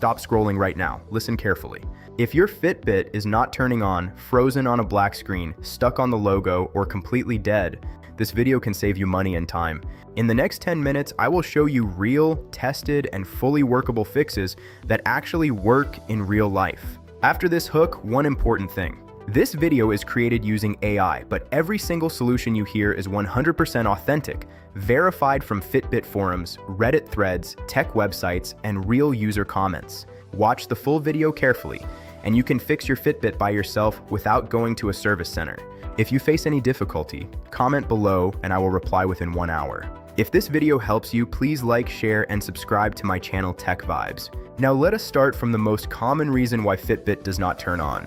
stop scrolling right now. Listen carefully. If your Fitbit is not turning on, frozen on a black screen, stuck on the logo, or completely dead, this video can save you money and time. In the next 10 minutes, I will show you real, tested, and fully workable fixes that actually work in real life. After this hook, one important thing. This video is created using AI, but every single solution you hear is 100% authentic, verified from Fitbit forums, Reddit threads, tech websites, and real user comments. Watch the full video carefully, and you can fix your Fitbit by yourself without going to a service center. If you face any difficulty, comment below and I will reply within 1 hour. If this video helps you, please like, share, and subscribe to my channel Tech Vibes. Now let us start from the most common reason why Fitbit does not turn on.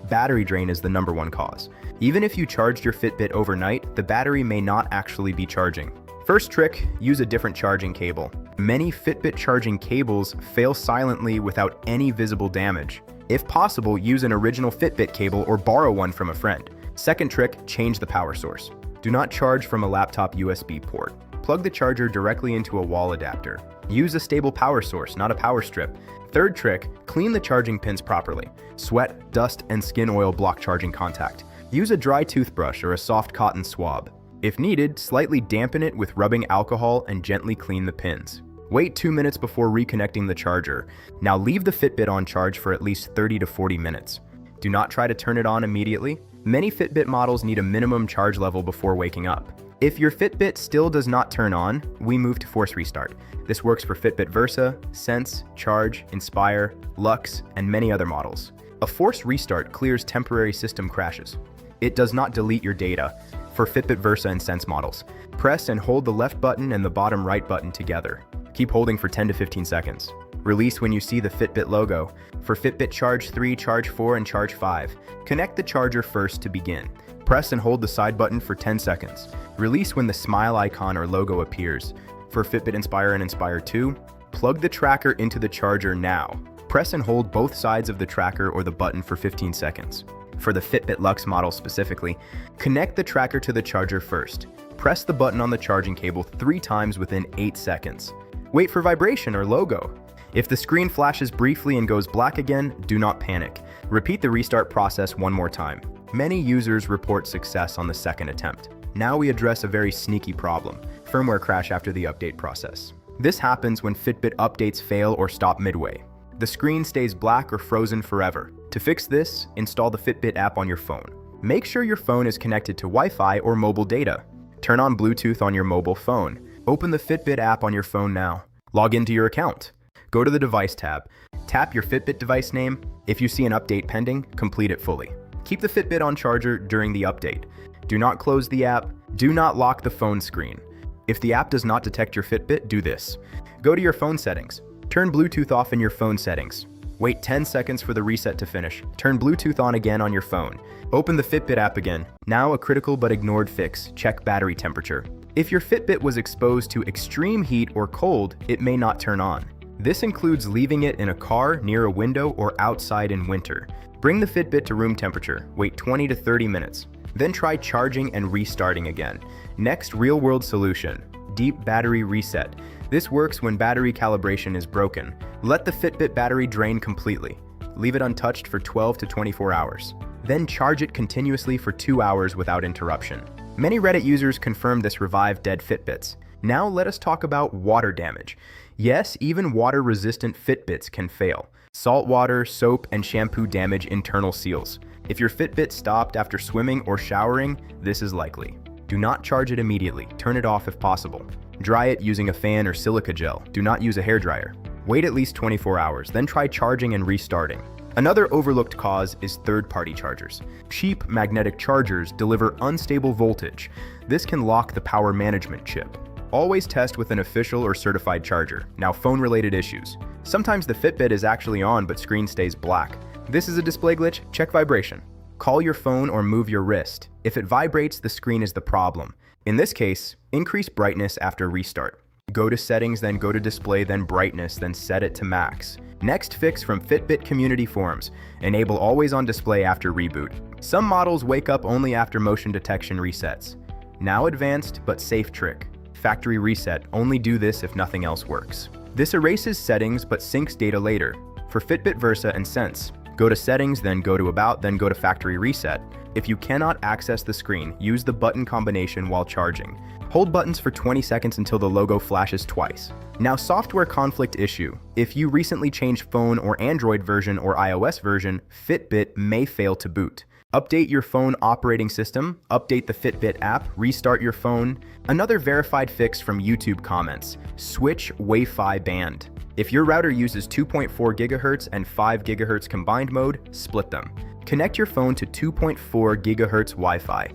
Battery drain is the #1 cause. Even if you charged your Fitbit overnight, the battery may not actually be charging. First trick, use a different charging cable. Many Fitbit charging cables fail silently without any visible damage. If possible, use an original Fitbit cable or borrow one from a friend. Second trick, change the power source. Do not charge from a laptop USB port. Plug the charger directly into a wall adapter. Use a stable power source, not a power strip. Third trick, clean the charging pins properly. Sweat, dust, and skin oil block charging contact. Use a dry toothbrush or a soft cotton swab. If needed, slightly dampen it with rubbing alcohol and gently clean the pins. Wait 2 minutes before reconnecting the charger. Now leave the Fitbit on charge for at least 30 to 40 minutes. Do not try to turn it on immediately. Many Fitbit models need a minimum charge level before waking up. If your Fitbit still does not turn on, we move to force restart. This works for Fitbit Versa, Sense, Charge, Inspire, Lux, and many other models. A force restart clears temporary system crashes. It does not delete your data. For Fitbit Versa and Sense models, press and hold the left button and the bottom right button together. Keep holding for 10 to 15 seconds. Release when you see the Fitbit logo. For Fitbit Charge 3, Charge 4, and Charge 5, connect the charger first to begin. Press and hold the side button for 10 seconds. Release when the smile icon or logo appears. For Fitbit Inspire and Inspire 2, plug the tracker into the charger now. Press and hold both sides of the tracker or the button for 15 seconds. For the Fitbit Lux model specifically, connect the tracker to the charger first. Press the button on the charging cable 3 times within 8 seconds. Wait for vibration or logo. If the screen flashes briefly and goes black again, do not panic. Repeat the restart process one more time. Many users report success on the second attempt. Now we address a very sneaky problem, firmware crash after the update process. This happens when Fitbit updates fail or stop midway. The screen stays black or frozen forever. To fix this, install the Fitbit app on your phone. Make sure your phone is connected to Wi-Fi or mobile data. Turn on Bluetooth on your mobile phone. Open the Fitbit app on your phone now. Log into your account. Go to the Device tab. Tap your Fitbit device name. If you see an update pending, complete it fully. Keep the Fitbit on charger during the update. Do not close the app. Do not lock the phone screen. If the app does not detect your Fitbit, do this. Go to your phone settings. Turn Bluetooth off in your phone settings. Wait 10 seconds for the reset to finish. Turn Bluetooth on again on your phone. Open the Fitbit app again. Now a critical but ignored fix. Check battery temperature. If your Fitbit was exposed to extreme heat or cold, it may not turn on. This includes leaving it in a car, near a window, or outside in winter. Bring the Fitbit to room temperature. Wait 20 to 30 minutes. Then try charging and restarting again. Next real-world solution, deep battery reset. This works when battery calibration is broken. Let the Fitbit battery drain completely. Leave it untouched for 12 to 24 hours. Then charge it continuously for 2 hours without interruption. Many Reddit users confirm this revived dead Fitbits. Now let us talk about water damage. Yes, even water-resistant Fitbits can fail. Salt water, soap, and shampoo damage internal seals. If your Fitbit stopped after swimming or showering, this is likely. Do not charge it immediately. Turn it off if possible. Dry it using a fan or silica gel. Do not use a hairdryer. Wait at least 24 hours, then try charging and restarting. Another overlooked cause is third-party chargers. Cheap magnetic chargers deliver unstable voltage. This can lock the power management chip. Always test with an official or certified charger. Now, phone-related issues. Sometimes the Fitbit is actually on but screen stays black. This is a display glitch. Check vibration. Call your phone or move your wrist. If it vibrates, the screen is the problem. In this case, increase brightness after restart. Go to settings, then go to display, then brightness, then set it to max. Next fix from Fitbit community forums. Enable always on display after reboot. Some models wake up only after motion detection resets. Now advanced but safe trick. Factory reset. Only do this if nothing else works. This erases settings but syncs data later. For Fitbit Versa and Sense, go to Settings, then go to About, then go to Factory Reset. If you cannot access the screen, use the button combination while charging. Hold buttons for 20 seconds until the logo flashes twice. Now, software conflict issue. If you recently changed phone or Android version or iOS version, Fitbit may fail to boot. Update your phone operating system, update the Fitbit app, restart your phone. Another verified fix from YouTube comments: switch Wi-Fi band. If your router uses 2.4 GHz and 5 GHz combined mode, split them. Connect your phone to 2.4 GHz Wi-Fi.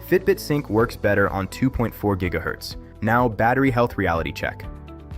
Fitbit Sync works better on 2.4 GHz. Now, battery health reality check.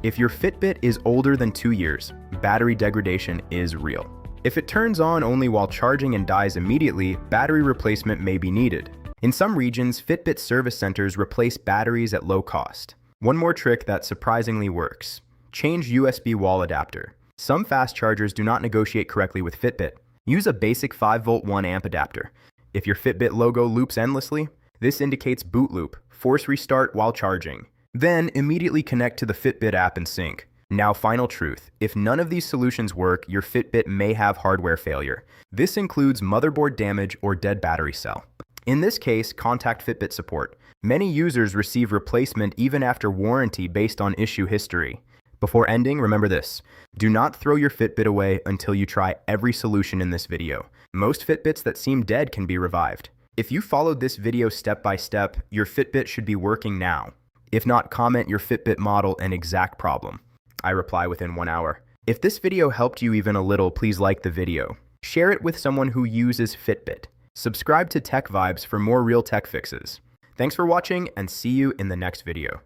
If your Fitbit is older than 2 years, battery degradation is real. If it turns on only while charging and dies immediately, battery replacement may be needed. In some regions, Fitbit service centers replace batteries at low cost. One more trick that surprisingly works: change USB wall adapter. Some fast chargers do not negotiate correctly with Fitbit. Use a basic 5-volt 1-amp adapter. If your Fitbit logo loops endlessly, this indicates boot loop. Force restart while charging. Then immediately connect to the Fitbit app and sync. Now, final truth: if none of these solutions work, your Fitbit may have hardware failure. This includes motherboard damage or dead battery cell. In this case, contact Fitbit support. Many users receive replacement even after warranty based on issue history. Before ending, remember this: do not throw your Fitbit away until you try every solution in this video. Most Fitbits that seem dead can be revived. If you followed this video step by step, your Fitbit should be working now. If not, comment your Fitbit model and exact problem. I reply within 1 hour. If this video helped you even a little, please like the video. Share it with someone who uses Fitbit. Subscribe to Tech Vibes for more real tech fixes. Thanks for watching, and see you in the next video.